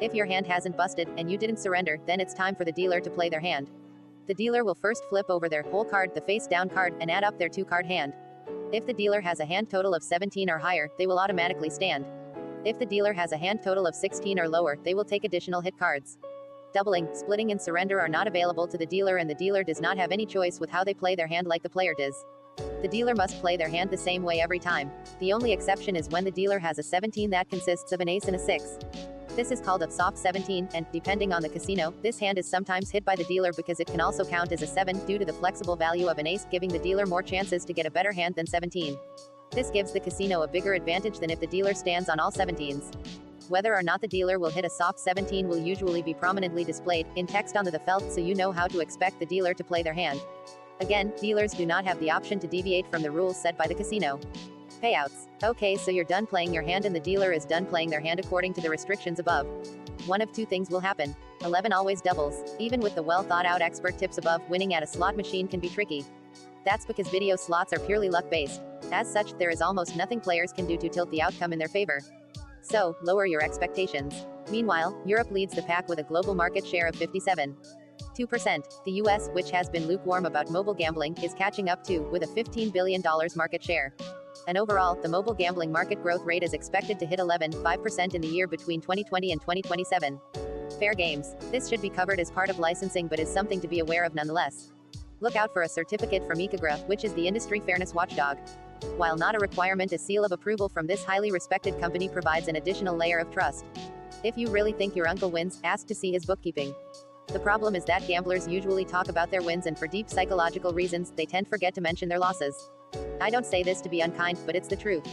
If your hand hasn't busted, and you didn't surrender, then it's time for the dealer to play their hand. The dealer will first flip over their whole card, the face-down card, and add up their 2-card hand. If the dealer has a hand total of 17 or higher, they will automatically stand. If the dealer has a hand total of 16 or lower, they will take additional hit cards. Doubling, splitting, and surrender are not available to the dealer, and the dealer does not have any choice with how they play their hand like the player does. The dealer must play their hand the same way every time. The only exception is when the dealer has a 17 that consists of an ace and a 6. This is called a soft 17, and, depending on the casino, this hand is sometimes hit by the dealer because it can also count as a 7 due to the flexible value of an ace, giving the dealer more chances to get a better hand than 17. This gives the casino a bigger advantage than if the dealer stands on all 17s. Whether or not the dealer will hit a soft 17 will usually be prominently displayed in text onto the felt, so you know how to expect the dealer to play their hand. Again, dealers do not have the option to deviate from the rules set by the casino. Payouts. Okay, so you're done playing your hand and the dealer is done playing their hand according to the restrictions above. One of two things will happen. 11 always doubles. Even with the well thought out expert tips above, winning at a slot machine can be tricky. That's because video slots are purely luck based. As such, there is almost nothing players can do to tilt the outcome in their favor. So, lower your expectations. Meanwhile, Europe leads the pack with a global market share of 57.2%. The US, which has been lukewarm about mobile gambling, is catching up too, with a $15 billion market share. And overall, the mobile gambling market growth rate is expected to hit 11.5% in the year between 2020 and 2027. Fair games. This should be covered as part of licensing but is something to be aware of nonetheless. Look out for a certificate from ICAGRA, which is the industry fairness watchdog. While not a requirement, a seal of approval from this highly respected company provides an additional layer of trust. If you really think your uncle wins, ask to see his bookkeeping. The problem is that gamblers usually talk about their wins, and for deep psychological reasons, they tend to forget to mention their losses. I don't say this to be unkind, but it's the truth.